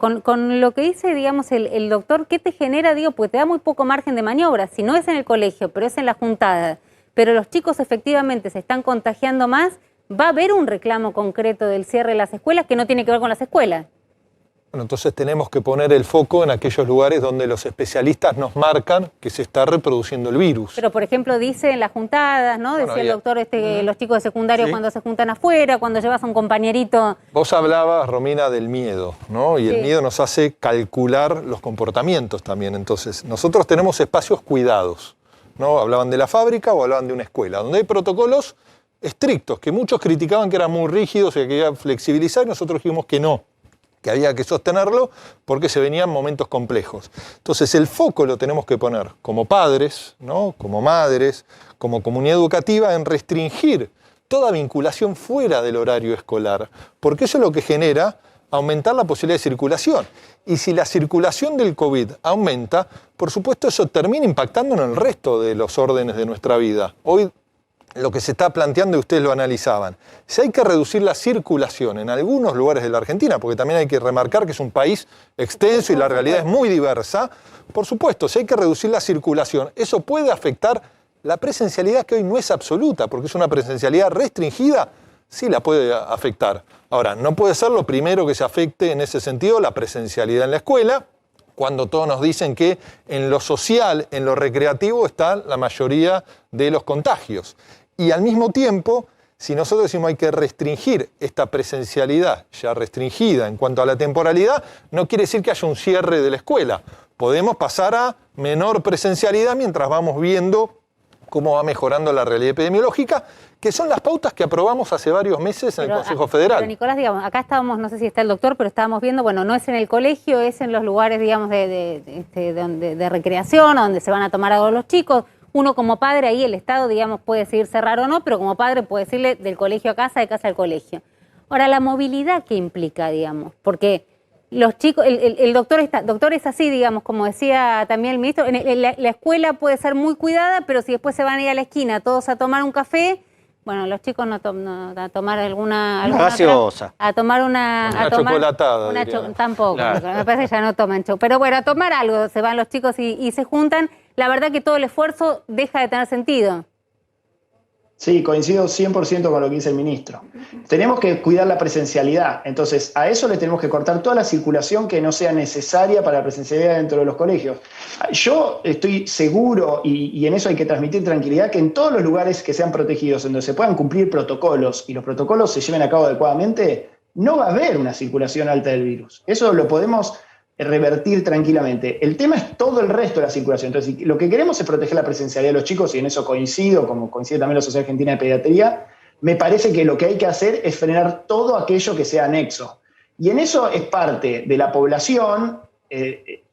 Con lo que dice, digamos, el doctor, ¿qué te genera? Digo, pues te da muy poco margen de maniobra. Si no es en el colegio, pero es en la juntada, pero los chicos efectivamente se están contagiando más, va a haber un reclamo concreto del cierre de las escuelas que no tiene que ver con las escuelas. Bueno, entonces tenemos que poner el foco en aquellos lugares donde los especialistas nos marcan que se está reproduciendo el virus. Pero, por ejemplo, dice en las juntadas, ¿no? Bueno, decía el doctor, los chicos de secundario sí, cuando se juntan afuera, cuando llevas a un compañerito. Vos hablabas, Romina, del miedo, ¿no? Y el miedo nos hace calcular los comportamientos también. Entonces, nosotros tenemos espacios cuidados, ¿no? Hablaban de la fábrica o hablaban de una escuela, donde hay protocolos estrictos, que muchos criticaban que eran muy rígidos y que había que flexibilizar, y nosotros dijimos que no, que había que sostenerlo porque se venían momentos complejos. Entonces el foco lo tenemos que poner como padres, ¿no? Como madres, como comunidad educativa, en restringir toda vinculación fuera del horario escolar, porque eso es lo que genera aumentar la posibilidad de circulación. Y si la circulación del COVID aumenta, por supuesto eso termina impactando en el resto de los órdenes de nuestra vida. Hoy lo que se está planteando, y ustedes lo analizaban, si hay que reducir la circulación en algunos lugares de la Argentina, porque también hay que remarcar que es un país extenso y la realidad es muy diversa, por supuesto, si hay que reducir la circulación, eso puede afectar la presencialidad, que hoy no es absoluta, porque es una presencialidad restringida, sí la puede afectar. Ahora, no puede ser lo primero que se afecte en ese sentido la presencialidad en la escuela, cuando todos nos dicen que en lo social, en lo recreativo, está la mayoría de los contagios. Y al mismo tiempo, si nosotros decimos hay que restringir esta presencialidad ya restringida en cuanto a la temporalidad, no quiere decir que haya un cierre de la escuela. Podemos pasar a menor presencialidad mientras vamos viendo cómo va mejorando la realidad epidemiológica, que son las pautas que aprobamos hace varios meses en el Consejo Federal. Pero Nicolás, digamos, acá estábamos, no sé si está el doctor, pero estábamos viendo, bueno, no es en el colegio, es en los lugares, digamos, de recreación, donde se van a tomar algo los chicos. Uno como padre, ahí el Estado, digamos, puede decidir cerrar o no, pero como padre puede decirle del colegio a casa, de casa al colegio. Ahora, la movilidad que implica, digamos, porque los chicos, el doctor es así, digamos, como decía también el ministro, la escuela puede ser muy cuidada, pero si después se van a ir a la esquina todos a tomar un café, bueno, los chicos a tomar alguna gaseosa. a tomar una chocolatada. Tampoco, claro. Me parece que ya no toman chocolate. Pero bueno, a tomar algo, se van los chicos y se juntan. La verdad que todo el esfuerzo deja de tener sentido. Sí, coincido 100% con lo que dice el ministro. Tenemos que cuidar la presencialidad, entonces a eso le tenemos que cortar toda la circulación que no sea necesaria para la presencialidad dentro de los colegios. Yo estoy seguro, y en eso hay que transmitir tranquilidad, que en todos los lugares que sean protegidos, en donde se puedan cumplir protocolos y los protocolos se lleven a cabo adecuadamente, no va a haber una circulación alta del virus. Eso lo podemos revertir tranquilamente. El tema es todo el resto de la circulación. Entonces, lo que queremos es proteger la presencialidad de los chicos, y en eso coincido, como coincide también la Sociedad Argentina de Pediatría. Me parece que lo que hay que hacer es frenar todo aquello que sea anexo. Y en eso es parte de la población.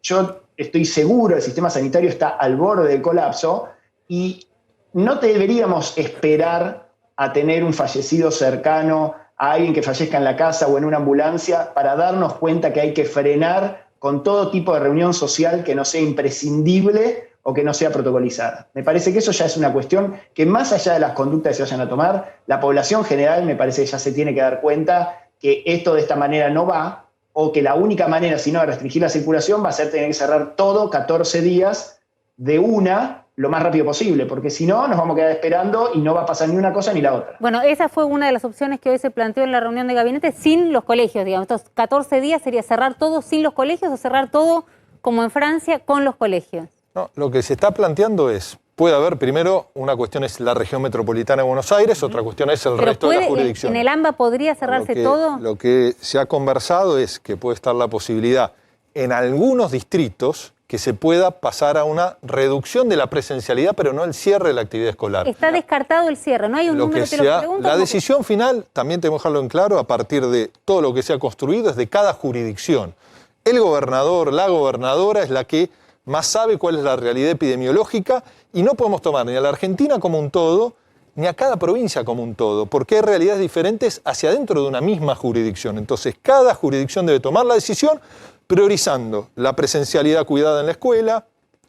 Yo estoy seguro, el sistema sanitario está al borde del colapso, y no deberíamos esperar a tener un fallecido cercano, a alguien que fallezca en la casa o en una ambulancia, para darnos cuenta que hay que frenar con todo tipo de reunión social que no sea imprescindible o que no sea protocolizada. Me parece que eso ya es una cuestión que, más allá de las conductas que se vayan a tomar, la población general me parece que ya se tiene que dar cuenta que esto de esta manera no va, o que la única manera, si no, de restringir la circulación va a ser tener que cerrar todo 14 días de una, lo más rápido posible, porque si no, nos vamos a quedar esperando y no va a pasar ni una cosa ni la otra. Bueno, esa fue una de las opciones que hoy se planteó en la reunión de gabinete, sin los colegios, digamos. Estos 14 días sería cerrar todo sin los colegios o cerrar todo, como en Francia, con los colegios. No, lo que se está planteando es, puede haber, primero, una cuestión es la región metropolitana de Buenos Aires, otra cuestión es el resto de las jurisdicciones. ¿En el AMBA podría cerrarse todo? Lo que se ha conversado es que puede estar la posibilidad en algunos distritos que se pueda pasar a una reducción de la presencialidad, pero no el cierre de la actividad escolar. Está descartado el cierre, no hay un número, te lo pregunto. La decisión final, también tenemos que dejarlo en claro, a partir de todo lo que se ha construido, es de cada jurisdicción. El gobernador, la gobernadora es la que más sabe cuál es la realidad epidemiológica, y no podemos tomar ni a la Argentina como un todo, ni a cada provincia como un todo, porque hay realidades diferentes hacia adentro de una misma jurisdicción. Entonces, cada jurisdicción debe tomar la decisión priorizando la presencialidad cuidada en la escuela,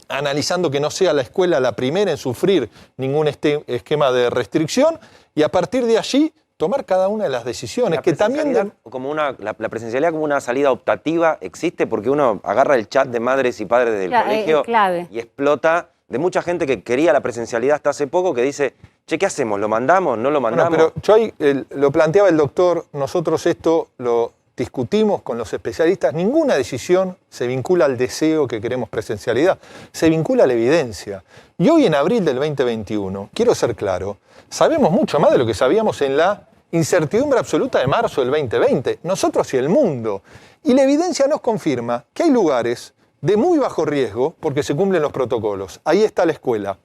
analizando que no sea la escuela la primera en sufrir ningún esquema de restricción, y a partir de allí tomar cada una de las decisiones. Que también la presencialidad como una salida optativa existe, porque uno agarra el chat de madres y padres del colegio y explota de mucha gente que quería la presencialidad hasta hace poco, que dice, che, ¿qué hacemos? ¿Lo mandamos? ¿No lo mandamos? Bueno, pero yo ahí lo planteaba el doctor, nosotros esto lo discutimos con los especialistas, ninguna decisión se vincula al deseo que queremos presencialidad, se vincula a la evidencia. Y hoy en abril del 2021, quiero ser claro, sabemos mucho más de lo que sabíamos en la incertidumbre absoluta de marzo del 2020, nosotros y el mundo. Y la evidencia nos confirma que hay lugares de muy bajo riesgo porque se cumplen los protocolos. Ahí está la escuela.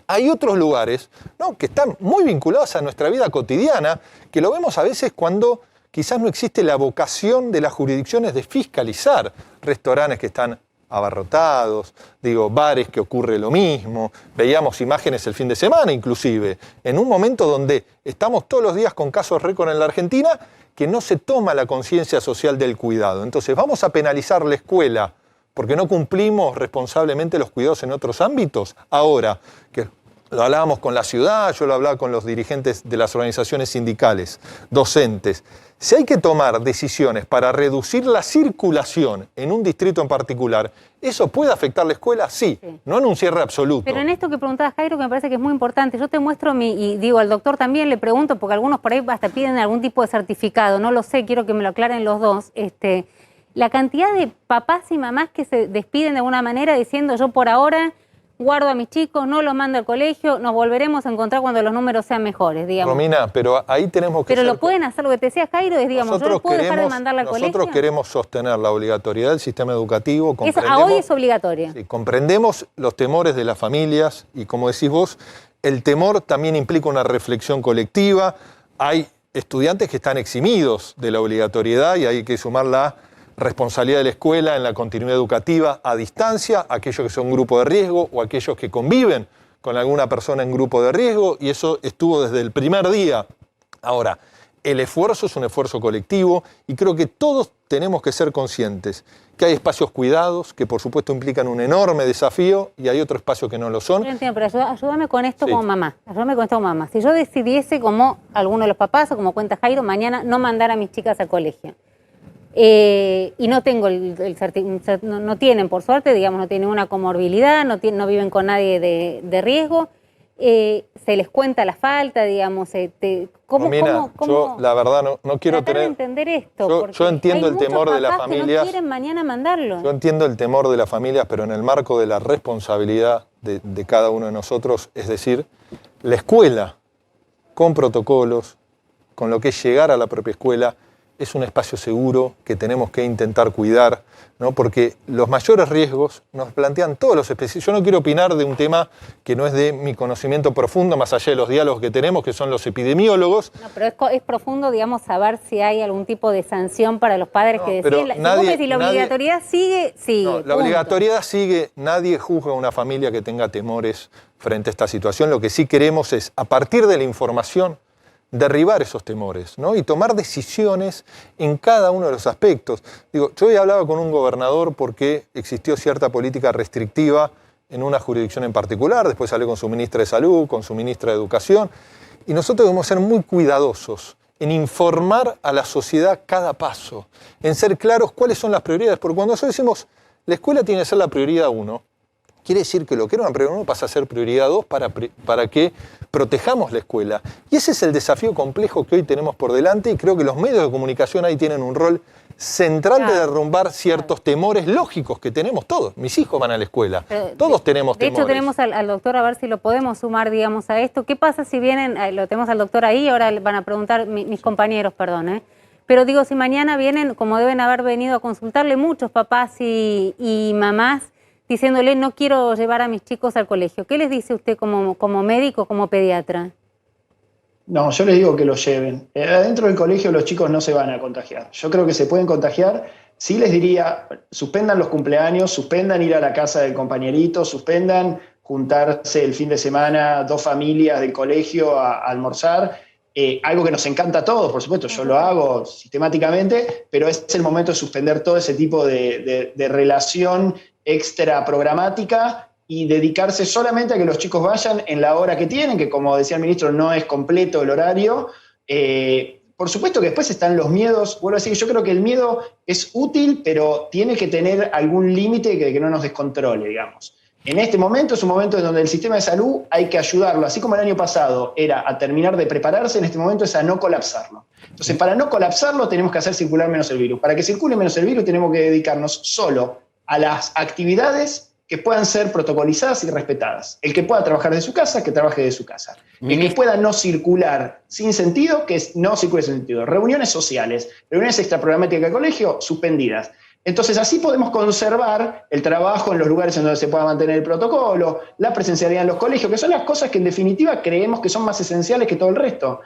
Hay otros lugares, ¿no?, que están muy vinculados a nuestra vida cotidiana, que lo vemos a veces cuando quizás no existe la vocación de las jurisdicciones de fiscalizar restaurantes que están abarrotados, bares que ocurre lo mismo. Veíamos imágenes el fin de semana, inclusive, en un momento donde estamos todos los días con casos récord en la Argentina, que no se toma la conciencia social del cuidado. Entonces, ¿vamos a penalizar la escuela porque no cumplimos responsablemente los cuidados en otros ámbitos? Ahora, que lo hablábamos con la ciudad, yo lo hablaba con los dirigentes de las organizaciones sindicales, docentes. Si hay que tomar decisiones para reducir la circulación en un distrito en particular, ¿eso puede afectar la escuela? Sí, no en un cierre absoluto. Pero en esto que preguntabas, Jairo, que me parece que es muy importante, yo te muestro y digo, al doctor también le pregunto, porque algunos por ahí hasta piden algún tipo de certificado, no lo sé, quiero que me lo aclaren los dos, la cantidad de papás y mamás que se despiden de alguna manera diciendo, yo por ahora guardo a mis chicos, no los mando al colegio, nos volveremos a encontrar cuando los números sean mejores, digamos. Romina, pero ahí tenemos que... Pero lo pueden hacer, lo que te decía Jairo, es, digamos, yo no puedo dejar de mandarla al colegio. Nosotros queremos sostener la obligatoriedad del sistema educativo. A hoy es obligatoria. Sí, comprendemos los temores de las familias y, como decís vos, el temor también implica una reflexión colectiva. Hay estudiantes que están eximidos de la obligatoriedad y hay que sumar la responsabilidad de la escuela en la continuidad educativa a distancia, aquellos que son grupo de riesgo o aquellos que conviven con alguna persona en grupo de riesgo, y eso estuvo desde el primer día. Ahora, el esfuerzo es un esfuerzo colectivo y creo que todos tenemos que ser conscientes que hay espacios cuidados que por supuesto implican un enorme desafío y hay otros espacios que no lo son. Yo entiendo, pero ayúdame con esto como mamá. Ayúdame con esto como mamá. Si yo decidiese, como alguno de los papás o como cuenta Jairo, mañana no mandar a mis chicas al colegio, y no tengo no tienen, por suerte, digamos, no tienen una comorbilidad, no viven con nadie de riesgo, se les cuenta la falta, digamos, Romina, yo la verdad no quiero tratar de entender esto, yo entiendo el temor de las familias. Que no quieren mañana mandarlo. Yo entiendo el temor de las familias, pero en el marco de la responsabilidad de cada uno de nosotros, es decir, la escuela, con protocolos, con lo que es llegar a la propia escuela, es un espacio seguro que tenemos que intentar cuidar, ¿no? Porque los mayores riesgos nos plantean todos los especialistas. Yo no quiero opinar de un tema que no es de mi conocimiento profundo, más allá de los diálogos que tenemos, que son los epidemiólogos. No, pero es profundo, digamos, saber si hay algún tipo de sanción para los padres que deciden. Si la obligatoriedad sigue. No, la obligatoriedad sigue, nadie juzga a una familia que tenga temores frente a esta situación. Lo que sí queremos es, a partir de la información, derribar esos temores, ¿no? Y tomar decisiones en cada uno de los aspectos. Yo hoy hablaba con un gobernador porque existió cierta política restrictiva en una jurisdicción en particular, después hablé con su ministra de Salud, con su ministra de Educación, y nosotros debemos ser muy cuidadosos en informar a la sociedad cada paso, en ser claros cuáles son las prioridades, porque cuando nosotros decimos la escuela tiene que ser la prioridad 1, quiere decir que lo que era una prioridad 1 pasa a ser prioridad 2 para que protejamos la escuela. Y ese es el desafío complejo que hoy tenemos por delante y creo que los medios de comunicación ahí tienen un rol central de derrumbar ciertos temores lógicos que tenemos todos. Mis hijos van a la escuela, todos tenemos temores. De hecho tenemos al doctor, a ver si lo podemos sumar, digamos, a esto. ¿Qué pasa si vienen, lo tenemos al doctor ahí, ahora van a preguntar mis compañeros, perdón, pero digo, si mañana vienen, como deben haber venido a consultarle muchos papás y mamás, diciéndole no quiero llevar a mis chicos al colegio. ¿Qué les dice usted como médico, como pediatra? No, yo les digo que lo lleven. Adentro del colegio los chicos no se van a contagiar. Yo creo que se pueden contagiar. Sí les diría, suspendan los cumpleaños, suspendan ir a la casa del compañerito, suspendan juntarse el fin de semana 2 familias del colegio a almorzar. Algo que nos encanta a todos, por supuesto, yo lo hago sistemáticamente, pero es el momento de suspender todo ese tipo de relación extra programática y dedicarse solamente a que los chicos vayan en la hora que tienen, que como decía el ministro no es completo el horario, por supuesto que después están los miedos. Vuelvo a decir, yo creo que el miedo es útil, pero tiene que tener algún límite que no nos descontrole, digamos. En este momento es un momento en donde el sistema de salud hay que ayudarlo, así como el año pasado era a terminar de prepararse, en este momento es a no colapsarlo. Entonces, para no colapsarlo tenemos que hacer circular menos el virus. Para que circule menos el virus tenemos que dedicarnos solo a las actividades que puedan ser protocolizadas y respetadas. El que pueda trabajar de su casa, que trabaje de su casa. El que pueda no circular sin sentido, que no circule sin sentido. Reuniones sociales, reuniones extraprogramáticas de colegio, suspendidas. Entonces, así podemos conservar el trabajo en los lugares en donde se pueda mantener el protocolo, la presencialidad en los colegios, que son las cosas que en definitiva creemos que son más esenciales que todo el resto.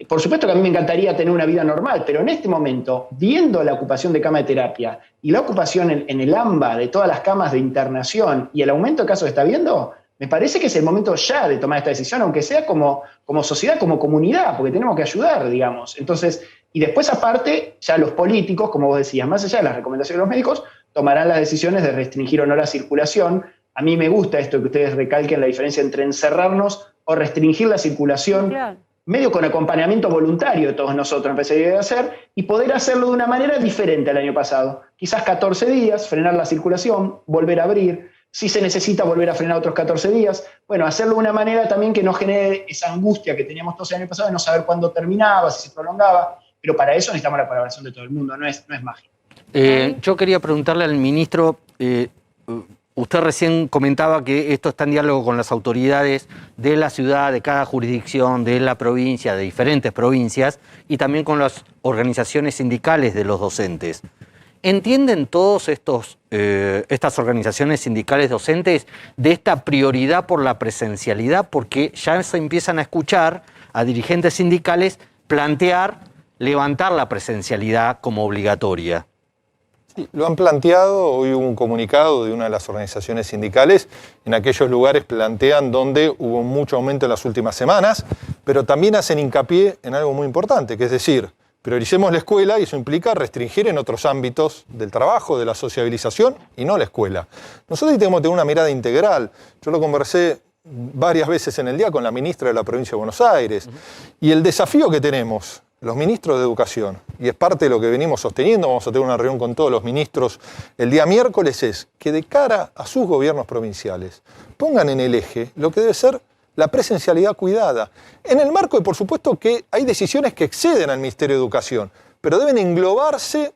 Por supuesto que a mí me encantaría tener una vida normal, pero en este momento, viendo la ocupación de cama de terapia y la ocupación en el AMBA de todas las camas de internación y el aumento de casos que está habiendo, me parece que es el momento ya de tomar esta decisión, aunque sea como sociedad, como comunidad, porque tenemos que ayudar, digamos. Entonces, y después aparte, ya los políticos, como vos decías, más allá de las recomendaciones de los médicos, tomarán las decisiones de restringir o no la circulación. A mí me gusta esto que ustedes recalquen la diferencia entre encerrarnos o restringir la circulación, claro, medio con acompañamiento voluntario de todos nosotros, empezaría a hacer, y poder hacerlo de una manera diferente al año pasado. Quizás 14 días, frenar la circulación, volver a abrir. Si se necesita volver a frenar otros 14 días, bueno, hacerlo de una manera también que no genere esa angustia que teníamos todos el año pasado de no saber cuándo terminaba, si se prolongaba, pero para eso necesitamos la colaboración de todo el mundo, no es magia. Yo quería preguntarle al ministro, usted recién comentaba que esto está en diálogo con las autoridades de la ciudad, de cada jurisdicción, de la provincia, de diferentes provincias, y también con las organizaciones sindicales de los docentes. ¿Entienden todos estas organizaciones sindicales docentes de esta prioridad por la presencialidad? Porque ya se empiezan a escuchar a dirigentes sindicales plantear levantar la presencialidad como obligatoria. Sí, lo han planteado, hoy hubo un comunicado de una de las organizaciones sindicales, en aquellos lugares plantean donde hubo mucho aumento en las últimas semanas, pero también hacen hincapié en algo muy importante, que es decir, prioricemos la escuela y eso implica restringir en otros ámbitos del trabajo, de la sociabilización y no la escuela. Nosotros tenemos que tener una mirada integral. Yo lo conversé varias veces en el día con la ministra de la provincia de Buenos Aires, y el desafío que tenemos los ministros de Educación, y es parte de lo que venimos sosteniendo, vamos a tener una reunión con todos los ministros el día miércoles, es que de cara a sus gobiernos provinciales pongan en el eje lo que debe ser la presencialidad cuidada. En el marco de, por supuesto, que hay decisiones que exceden al Ministerio de Educación, pero deben englobarse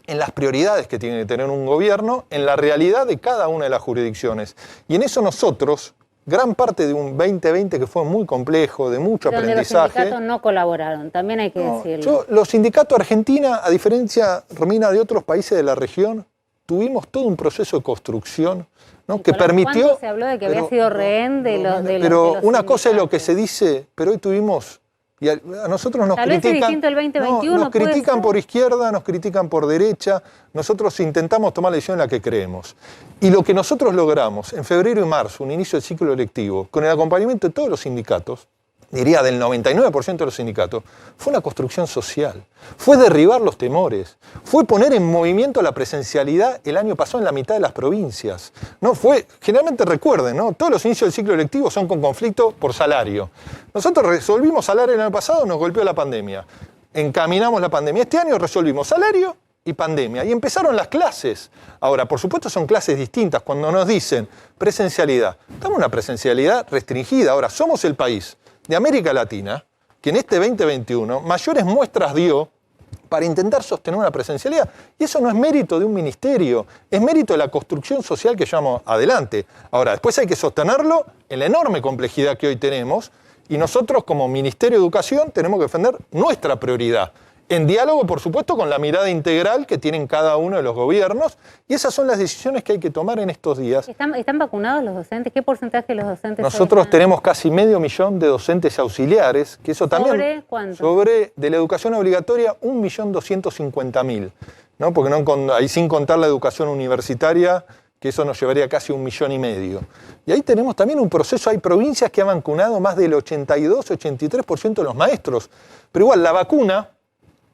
en las prioridades que tiene que tener un gobierno, en la realidad de cada una de las jurisdicciones. Y en eso nosotros, gran parte de un 2020 que fue muy complejo, de mucho aprendizaje. Los sindicatos no colaboraron, también hay que decirlo. Los sindicatos Argentina, a diferencia, Romina, de otros países de la región, tuvimos todo un proceso de construcción, ¿no? Que permitió... ¿Cuánto se habló de que había sido rehén de los Pero una cosa es lo que se dice, pero hoy tuvimos... Y a nosotros nos critican, es distinto el 2021, nos critican por izquierda, nos critican por derecha, nosotros intentamos tomar la decisión en la que creemos. Y lo que nosotros logramos en febrero y marzo, un inicio del ciclo lectivo, con el acompañamiento de todos los sindicatos, diría del 99% de los sindicatos, fue una construcción social, fue derribar los temores, fue poner en movimiento la presencialidad el año pasado en la mitad de las provincias. ¿No? Generalmente recuerden, ¿no? Todos los inicios del ciclo lectivo son con conflicto por salario. Nosotros resolvimos salario el año pasado, nos golpeó la pandemia. Encaminamos la pandemia. Este año resolvimos salario y pandemia. Y empezaron las clases. Ahora, por supuesto, son clases distintas. Cuando nos dicen presencialidad, estamos en una presencialidad restringida. Ahora, somos el país de América Latina que en este 2021 mayores muestras dio para intentar sostener una presencialidad. Y eso no es mérito de un ministerio, es mérito de la construcción social que llevamos adelante. Ahora, después hay que sostenerlo en la enorme complejidad que hoy tenemos, y nosotros como Ministerio de Educación tenemos que defender nuestra prioridad, en diálogo, por supuesto, con la mirada integral que tienen cada uno de los gobiernos, y esas son las decisiones que hay que tomar en estos días. ¿Están vacunados los docentes? ¿Qué porcentaje de los docentes? Nosotros tenemos casi 500.000 de docentes auxiliares, que eso también... ¿Sobre cuánto? Sobre, de la educación obligatoria, 1.250.000, ¿no? Porque ahí sin contar la educación universitaria, que eso nos llevaría casi 1,5 millones. Y ahí tenemos también un proceso, hay provincias que han vacunado más del 82-83% de los maestros, pero igual la vacuna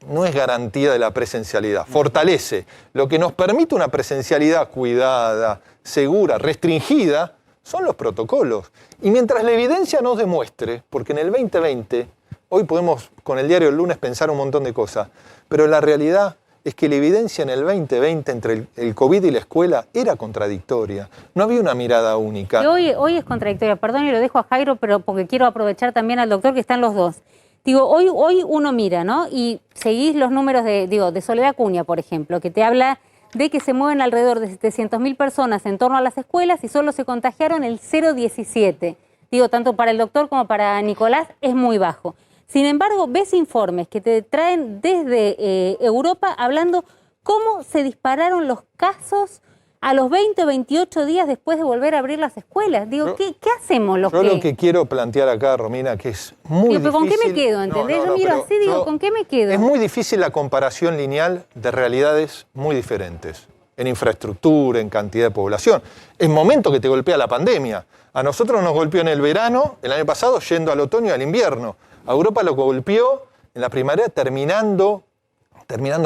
no es garantía de la presencialidad, fortalece. Lo que nos permite una presencialidad cuidada, segura, restringida, son los protocolos. Y mientras la evidencia nos demuestre, porque en el 2020 Hoy podemos, con el diario El Lunes, pensar un montón de cosas, pero la realidad es que la evidencia en el 2020 entre el COVID y la escuela era contradictoria. No había una mirada única. Y hoy es contradictoria. Perdón, y lo dejo a Jairo, pero porque quiero aprovechar también al doctor, que están los dos. Digo, hoy uno mira, ¿no? Y seguís los números de Soledad Cunha, por ejemplo, que te habla de que se mueven alrededor de 700.000 personas en torno a las escuelas y solo se contagiaron el 0,17. Digo, tanto para el doctor como para Nicolás es muy bajo. Sin embargo, ves informes que te traen desde Europa hablando cómo se dispararon los casos a los 20 o 28 días después de volver a abrir las escuelas. Digo, ¿qué hacemos los que...? Yo lo que quiero plantear acá, Romina, que es muy difícil... ¿Con qué me quedo? ¿Entendés? Yo miro así, digo, ¿con qué me quedo? Es muy difícil la comparación lineal de realidades muy diferentes. En infraestructura, en cantidad de población. En momentos que te golpea la pandemia. A nosotros nos golpeó en el verano, el año pasado, yendo al otoño y al invierno. A Europa lo golpeó en la primavera terminando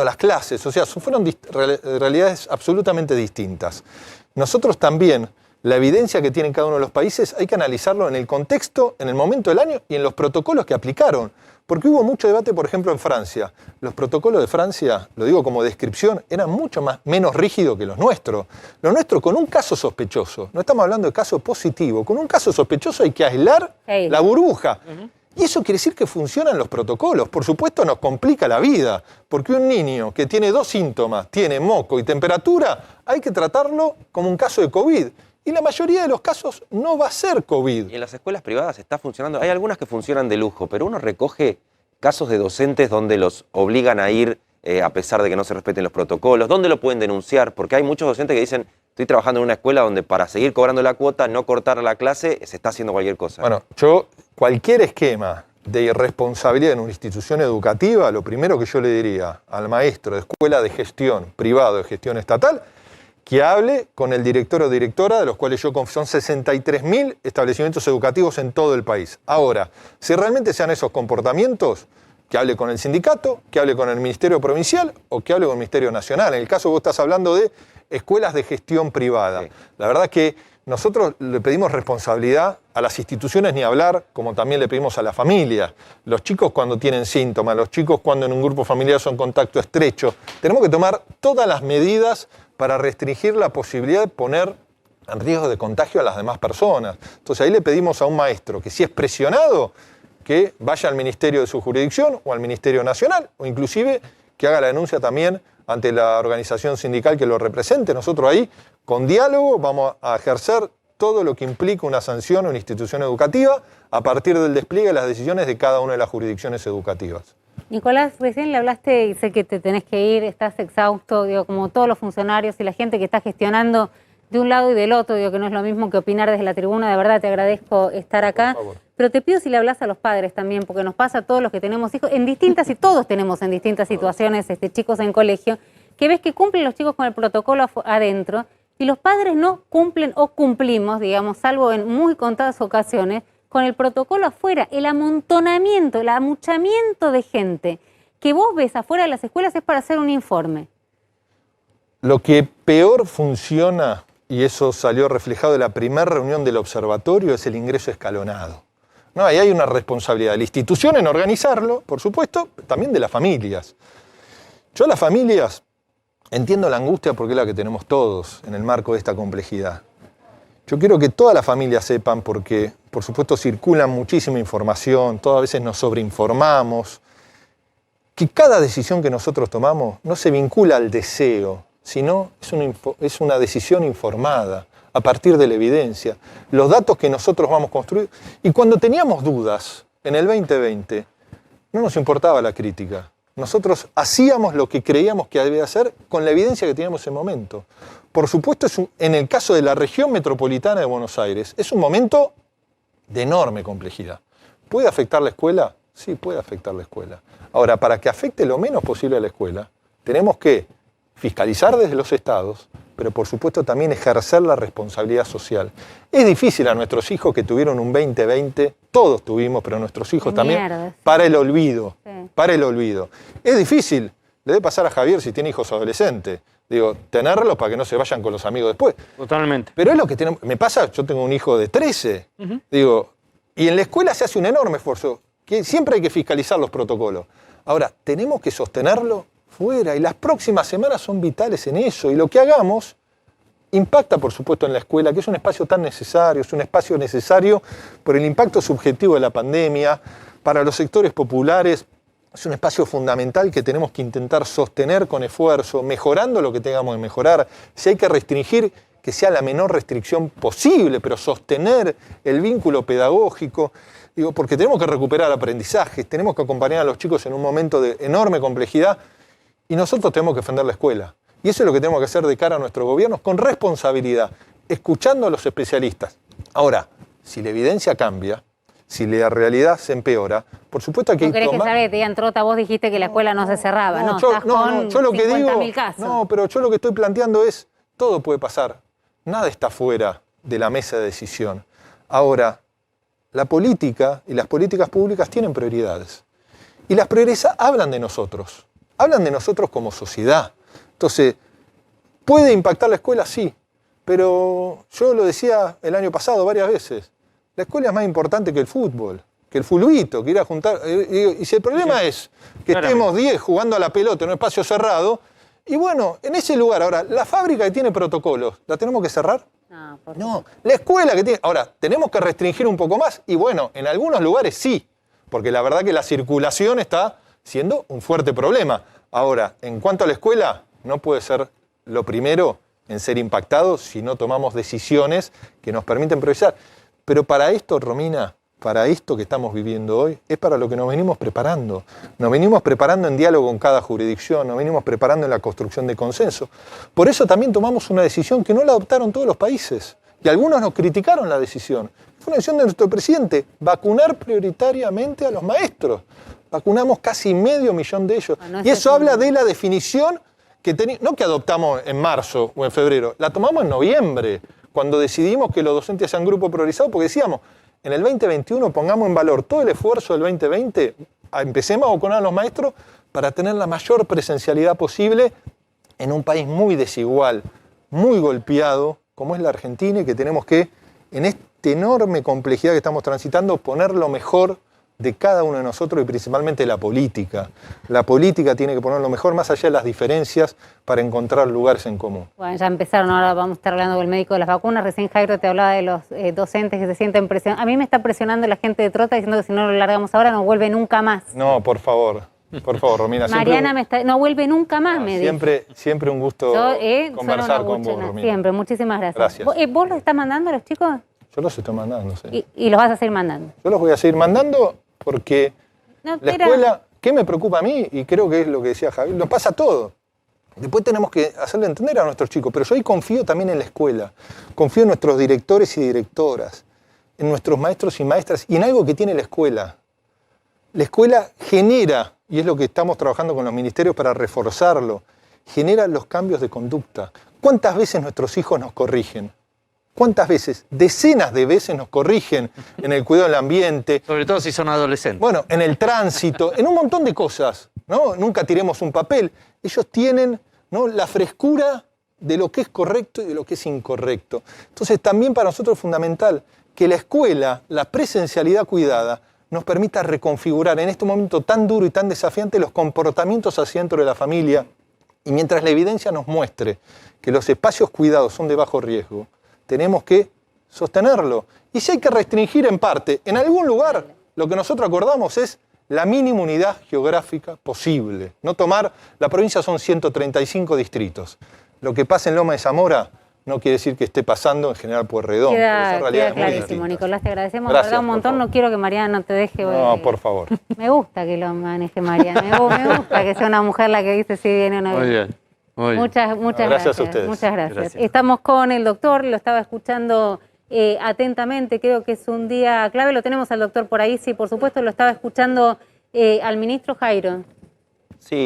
las clases. O sea, fueron realidades absolutamente distintas. Nosotros también, la evidencia que tienen cada uno de los países, hay que analizarlo en el contexto, en el momento del año y en los protocolos que aplicaron. Porque hubo mucho debate, por ejemplo, en Francia. Los protocolos de Francia, lo digo como descripción, eran mucho menos rígidos que los nuestros. Los nuestros con un caso sospechoso, no estamos hablando de caso positivo, con un caso sospechoso hay que aislar la burbuja. Y eso quiere decir que funcionan los protocolos. Por supuesto nos complica la vida, porque un niño que tiene 2 síntomas, tiene moco y temperatura, hay que tratarlo como un caso de COVID. Y la mayoría de los casos no va a ser COVID. Y en las escuelas privadas está funcionando. Hay algunas que funcionan de lujo, pero uno recoge casos de docentes donde los obligan a ir a pesar de que no se respeten los protocolos. ¿Dónde lo pueden denunciar? Porque hay muchos docentes que dicen, estoy trabajando en una escuela donde para seguir cobrando la cuota, no cortar la clase, se está haciendo cualquier cosa. Bueno, cualquier esquema de irresponsabilidad en una institución educativa, lo primero que yo le diría al maestro de escuela de gestión privado, de gestión estatal, que hable con el director o directora, de los cuales yo confío, son 63.000 establecimientos educativos en todo el país. Ahora, si realmente sean esos comportamientos, que hable con el sindicato, que hable con el Ministerio Provincial o que hable con el Ministerio Nacional. En el caso vos estás hablando de escuelas de gestión privada. Sí. La verdad que nosotros le pedimos responsabilidad a las instituciones, ni hablar, como también le pedimos a la familia. Los chicos cuando tienen síntomas, los chicos cuando en un grupo familiar son contacto estrecho. Tenemos que tomar todas las medidas para restringir la posibilidad de poner en riesgo de contagio a las demás personas. Entonces ahí le pedimos a un maestro que si es presionado, que vaya al ministerio de su jurisdicción o al Ministerio Nacional, o inclusive que haga la denuncia también ante la organización sindical que lo represente. Nosotros ahí, con diálogo, vamos a ejercer todo lo que implica una sanción a una institución educativa a partir del despliegue de las decisiones de cada una de las jurisdicciones educativas. Nicolás, recién le hablaste y sé que te tenés que ir, estás exhausto, digo, como todos los funcionarios y la gente que está gestionando de un lado y del otro, digo que no es lo mismo que opinar desde la tribuna, de verdad te agradezco estar acá. Pero te pido si le hablas a los padres también, porque nos pasa a todos los que tenemos hijos, y todos tenemos en distintas situaciones chicos en colegio, que ves que cumplen los chicos con el protocolo adentro, y los padres no cumplen o cumplimos, digamos, salvo en muy contadas ocasiones, con el protocolo afuera. El amontonamiento, el amuchamiento de gente que vos ves afuera de las escuelas es para hacer un informe. Lo que peor funciona, y eso salió reflejado en la primera reunión del observatorio, es el ingreso escalonado. No, ahí hay una responsabilidad de la institución en organizarlo, por supuesto, también de las familias. Yo a las familias entiendo la angustia porque es la que tenemos todos en el marco de esta complejidad. Yo quiero que todas las familias sepan porque, por supuesto, circula muchísima información, todas veces nos sobreinformamos, que cada decisión que nosotros tomamos no se vincula al deseo, sino es una decisión informada a partir de la evidencia, los datos que nosotros vamos construyendo. Y cuando teníamos dudas en el 2020, no nos importaba la crítica. Nosotros hacíamos lo que creíamos que debía hacer con la evidencia que teníamos en ese momento. Por supuesto, en el caso de la región metropolitana de Buenos Aires, es un momento de enorme complejidad. ¿Puede afectar la escuela? Sí, puede afectar la escuela. Ahora, para que afecte lo menos posible a la escuela, tenemos que fiscalizar desde los estados, pero por supuesto también ejercer la responsabilidad social. Es difícil a nuestros hijos que tuvieron un 2020, todos tuvimos, pero nuestros hijos también, para el olvido, para el olvido. Es difícil, le debe pasar a Javier si tiene hijos adolescentes, digo, tenerlos para que no se vayan con los amigos después. Totalmente. Pero es lo que tenemos, me pasa, yo tengo un hijo de 13, digo, y en la escuela se hace un enorme esfuerzo. que siempre hay que fiscalizar los protocolos. Ahora, tenemos que sostenerlo fuera y las próximas semanas son vitales en eso. Y lo que hagamos impacta, por supuesto, en la escuela, que es un espacio tan necesario, es un espacio necesario por el impacto subjetivo de la pandemia, para los sectores populares. Es un espacio fundamental que tenemos que intentar sostener con esfuerzo, mejorando lo que tengamos que mejorar. Si hay que restringir, que sea la menor restricción posible, pero sostener el vínculo pedagógico. Digo, porque tenemos que recuperar aprendizajes, tenemos que acompañar a los chicos en un momento de enorme complejidad y nosotros tenemos que defender la escuela. Y eso es lo que tenemos que hacer de cara a nuestros gobiernos con responsabilidad, escuchando a los especialistas. Ahora, si la evidencia cambia, si la realidad se empeora, por supuesto que hay que tomar... ¿No querés que salga que te digan, Trota, vos dijiste que la escuela no se cerraba? No, yo lo que digo... No, pero yo lo que estoy planteando es, todo puede pasar. Nada está fuera de la mesa de decisión. Ahora, la política y las políticas públicas tienen prioridades. Y las prioridades hablan de nosotros como sociedad. Entonces, ¿puede impactar la escuela? Sí. Pero yo lo decía el año pasado varias veces. La escuela es más importante que el fútbol, que el fulbito, que ir a juntar. Y si el problema es que estemos 10 jugando a la pelota en un espacio cerrado, y bueno, en ese lugar, ahora, la fábrica que tiene protocolos, ¿la tenemos que cerrar? No, la escuela que tiene... Ahora, ¿tenemos que restringir un poco más? Y bueno, en algunos lugares sí, porque la verdad que la circulación está siendo un fuerte problema. Ahora, en cuanto a la escuela, no puede ser lo primero en ser impactado si no tomamos decisiones que nos permiten priorizar. Pero para esto, Romina, para esto que estamos viviendo hoy, es para lo que nos venimos preparando. Nos venimos preparando en diálogo con cada jurisdicción, nos venimos preparando en la construcción de consenso. Por eso también tomamos una decisión que no la adoptaron todos los países. Y algunos nos criticaron la decisión. Fue una decisión de nuestro presidente, vacunar prioritariamente a los maestros. Vacunamos casi 500.000 de ellos. Y eso habla de la definición que no que adoptamos en marzo o en febrero, la tomamos en noviembre, cuando decidimos que los docentes sean grupo priorizado, porque decíamos, en el 2021 pongamos en valor todo el esfuerzo del 2020, empecemos a vacunar a los maestros para tener la mayor presencialidad posible en un país muy desigual, muy golpeado, como es la Argentina, y que tenemos que, en esta enorme complejidad que estamos transitando, poner lo mejor de cada uno de nosotros y principalmente la política. La política tiene que poner lo mejor más allá de las diferencias para encontrar lugares en común. Bueno, ya empezaron, ahora vamos a estar hablando con el médico de las vacunas. Recién Jairo te hablaba de los docentes que se sienten presionados. A mí me está presionando la gente de Trota diciendo que si no lo largamos ahora no vuelve nunca más. No, por favor, Romina. Mariana no vuelve nunca más, me dice. Siempre un gusto conversar con vos, Romina. Siempre, muchísimas gracias. ¿Vos los estás mandando a los chicos? Yo los estoy mandando, sí. ¿Y los vas a seguir mandando? Yo los voy a seguir mandando porque la escuela, ¿qué me preocupa a mí? Y creo que es lo que decía Javier, nos pasa todo. Después tenemos que hacerle entender a nuestros chicos, pero yo ahí confío también en la escuela, confío en nuestros directores y directoras, en nuestros maestros y maestras, y en algo que tiene la escuela. La escuela genera, y es lo que estamos trabajando con los ministerios para reforzarlo, genera los cambios de conducta. ¿Cuántas veces nuestros hijos nos corrigen? ¿Cuántas veces? Decenas de veces nos corrigen en el cuidado del ambiente. Sobre todo si son adolescentes. Bueno, en el tránsito, en un montón de cosas, ¿no? Nunca tiremos un papel. Ellos tienen, ¿no?, la frescura de lo que es correcto y de lo que es incorrecto. Entonces también para nosotros es fundamental que la escuela, la presencialidad cuidada, nos permita reconfigurar en este momento tan duro y tan desafiante los comportamientos hacia dentro de la familia. Y mientras la evidencia nos muestre que los espacios cuidados son de bajo riesgo, tenemos que sostenerlo. Y si hay que restringir en parte, en algún lugar, lo que nosotros acordamos es la mínima unidad geográfica posible. No tomar, la provincia son 135 distritos. Lo que pasa en Loma de Zamora no quiere decir que esté pasando en General Pueyrredón. Queda clarísimo, Nicolás, te agradecemos. Gracias, verdad, un montón, no quiero que Mariana te deje. No, por favor. Me gusta que lo maneje Mariana, me gusta que sea una mujer la que dice si viene o no viene. Muy bien. Muchas gracias a ustedes. Muchas gracias. Estamos con el doctor, lo estaba escuchando atentamente, creo que es un día clave, lo tenemos al doctor por ahí, sí, por supuesto, lo estaba escuchando al ministro Jairo. Sí.